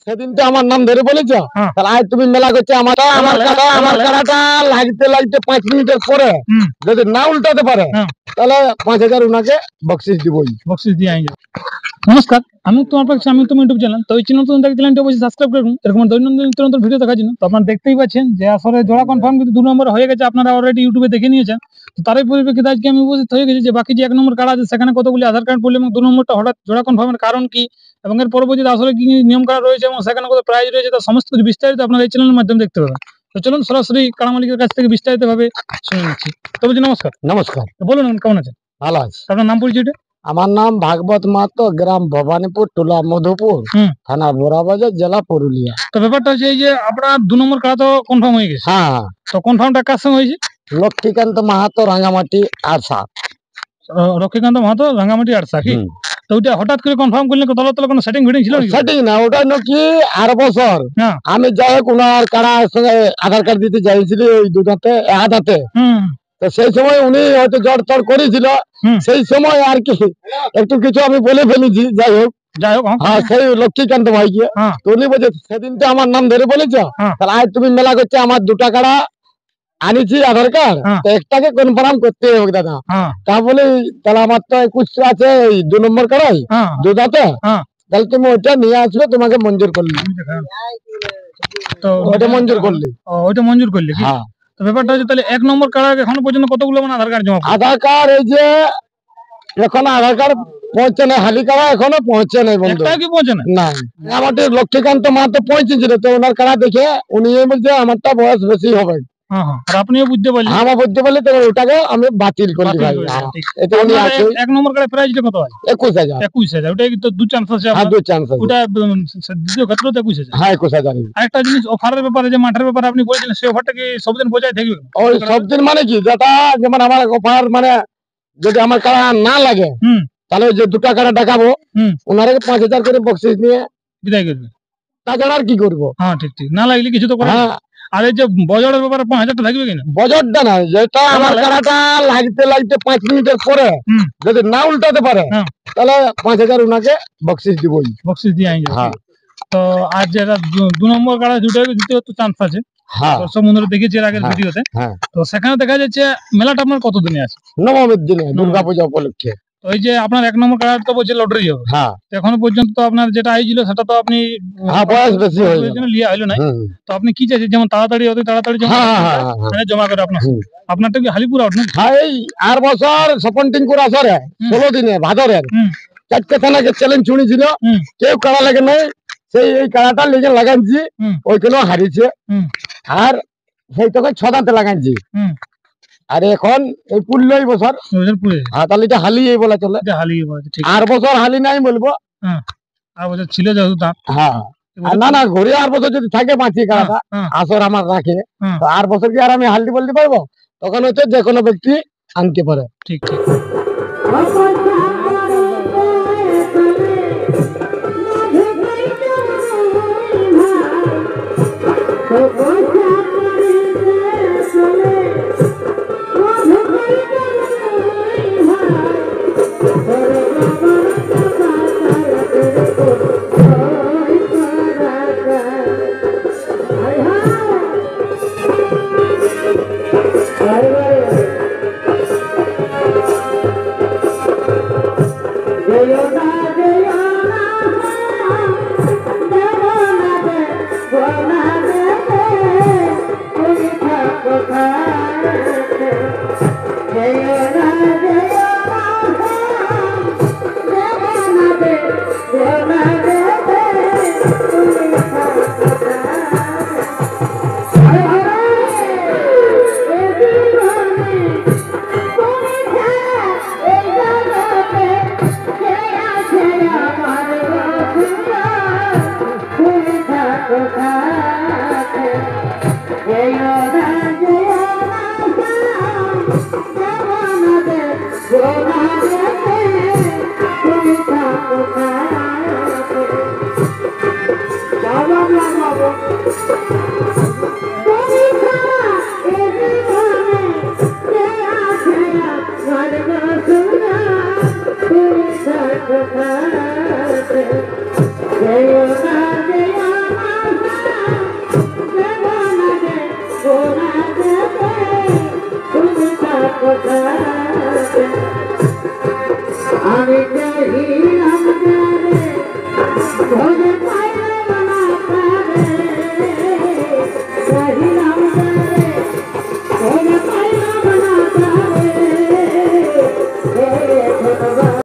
সেদিনটা আমার নাম ধরে বলেছ, তাহলে আজ তুমি মেলা করছো আমার কাড়াটা লাগতে লাগতে 5 মিনিটের পরে যদি না উল্টাতে পারে তাহলে 5,000 উনাকে বকশিস দিবই। বকশিস দিয়ে আইন। নমস্কার, আমি তোমার পাশে আমি তোমার ইউটিউব চ্যানেল, তো এই চ্যানেল নতুন দেখলে চ্যানেলটি অবশ্যই সাবস্ক্রাইব করুন এরকম দৈনন্দিন নিত্য নতুন ভিডিও দেখার জন্য। তো আপনারা দেখতেই পাচ্ছেন যে আসলে জোড়া কনফার্ম কিন্তু 2 নম্বর হয়ে গেছে, আপনারা অলরেডি ইউটিউবে দেখে নিয়েছেন। তো তারই পরিপ্রেক্ষিতে আজকে আমি উপস্থিত হয়ে গেছি যে বাকি যে 1 নম্বর কার্ড আছে সেখানে কতগুলি আধার কার্ড পড়লো এবং 2 নম্বরটা হঠাৎ জোড়া কনফার্মের কারণ কি এবং এর পরবর্তীতে আসলে কি নিয়ম কার্ড রয়েছে এবং সেখানে কত প্রাইজ রয়েছে তার সমস্ত কিছু বিস্তারিত আপনারা এই চ্যানেলের মাধ্যমে দেখতে পাবেন। তো চলুন সরাসরি কাড়া মালিকের কাছ থেকে বিস্তারিতভাবে শুনে নিচ্ছি। তবে নমস্কার। নমস্কার। বলুন কেমন আছেন? ভালো আছি। আপনার নাম পরিচয়টা? আমার নাম ভাগবত মাহাতো, গ্রাম ভবানীপুর, টুলা মধুপুর, থানা বোরাবাজার, জেলা পুরুলিয়া। তো ব্যাপারটা হচ্ছে এই যে আপনার 2 নম্বর কাড়া তো কনফার্ম হয়ে গেছে। হ্যাঁ। তো কনফার্মটা কার সঙ্গে হয়েছে? লক্ষ্মীকান্ত মাহাতো, রাঙ্গামাটি 8-7। লক্ষ্মীকান্ত মাহাতো, রাঙ্গামাটি 8-7 কি? তো ওইটা হঠাৎ করে কনফার্ম করলেন, তলা কোনো সেটিং ফিটিং ছিল নাকি? সেটিং না, ওটা নাকি আর বছর আমি যাই হোক ওনার কাড়ার সঙ্গে আধার কার্ড দিতে যাইছিলি ওই দুটাতে আধাতে। তো সেই সময় উনি হয়তো জ্বর তর করেছিল, সেই সময় আর কি একটু কিছু আমি বলে ফেলেছি। যাই হোক হ্যাঁ, সেই লক্ষ্মীকান্ত ভাইকে। তো উনি বলছে সেদিনটা আমার নাম ধরে বলেছ, তাহলে আজ তুমি মেলা করছো আমার 2টা কাড়া আনিছি আধার কার্ড, তো একটাকে কনফার্ম করতে হবে দাদা। তা বলে তাহলে আমার তো 21 আছে ওই 2 নম্বর কাড়াই দুটাতে, তাহলে তুমি ওইটা নিয়ে আসবে, তোমাকে মঞ্জুর করলি। তো ওইটা মঞ্জুর করলি? ওইটা মঞ্জুর করলি। হ্যাঁ। তো ব্যাপারটা হচ্ছে তাহলে 1 নম্বর কার্ড এখনো পর্যন্ত কতগুলো মানে আধার কার্ড জমা? আধার কার্ড এই যে এখন আধার কার্ড পৌঁছে নাই, হালি কাড়া এখনো পৌঁছে নাই বন্ধু। একটা কি পৌঁছে না? আমাদের লক্ষ্মীকান্ত মাহাতো পৌঁছেছিল, তো ওনার কাড়া দেখে উনি বলছে আমারটা বয়স বেশি হবে। আর আপনিও বুঝতে পারলেন? হ্যাঁ বুঝতে পারলি, তো ওটাকে আমি বাতিল করলি ভাই। এটা উনি আছে 1 নম্বর কার্ডের প্রাইসটা কত আছে? 21,000। ওটাই তো 2 চান্স আছে। হ্যাঁ 2 চান্স আছে। ওটা দ্বিতীয় ক্ষেত্রে 21,000। হ্যাঁ 21,000। আরেকটা জিনিস অফারের ব্যাপারে, যে মাঠের ব্যাপারে আপনি বলেছিলেন, সেই অফারটা কি সবদিন বজায় থাকবে? ওই সবদিন মানে কি, যেটা যেমন আমার অফার মানে যদি আমার কাড়া না লাগে তাহলে যে 2টা কাড়া দেখাবো ওনারে 5,000 করে বকশিস নিয়ে বিদায় করবে। তাছাড়া আর কি করবো? হ্যাঁ ঠিক না লাগলে কিছু তো করার। আর এই যে বজরের ব্যাপারে 5,000 টা থাকবে কিনা? বজরটা না, যেটা আমার কাড়াটা লাগতে লাগতে 5 মিনিটের পরে যদি না উল্টাতে পারে তাহলে 5,000 উনাকে বকশিস দিবই। বকশিস দিয়ে আইন। তো আর যেটা 2 নম্বর কাড়া দুটোই দ্বিতীয় তো চান্স আছে। দর্শক বন্ধুরা দেখেছি এর আগের ভিডিওতে। তো সেখানে দেখা যাচ্ছে মেলাটা আপনার কত দিনে আছে? নবমীর দিনে, দুর্গাপূজা উপলক্ষে। তো এই যে আপনার 1 নম্বর কার্ড তো বলছে লটারি হবে। এখনো পর্যন্ত তো আপনার যেটা আইছিল সেটা তো আপনি বয়স বেশি হয়ে গেল, লিয়া হলো না। তো আপনি কি চাইছেন, যেমন তাড়াতাড়ি অতি তাড়াতাড়ি জমা করে আপনারটা কি হালিপুর আউট না? এই আর বছর সপন্টিং করে আসরে 16 দিনে ভাদরের 4টে থানাকে চ্যালেঞ্জ ছুঁড়েছিল, কেউ কাড়া লাগে নাই, সেই এই কাড়াটা লেগে লাগাইছি, ওইখানেও হারিয়েছে। আর সেই তোকে 6 দাঁতে লাগাইছি। আর এখন এই পুরলই বছর তাহলে এটা হালি এই বলা চলে। আর বছর হালি নাই বলবো। আর বছর ছিল যেহেতু দাঁত। হ্যাঁ না ঘুরে আর বছর যদি থাকে বাঁচি কাড়াটা আসর আমার রাখে, তো আর বছর কি আর আমি হালদি বলতে পারবো? তখন হচ্ছে যে কোনো ব্যক্তি আনতে পারে। ঠিক। Jai আছে।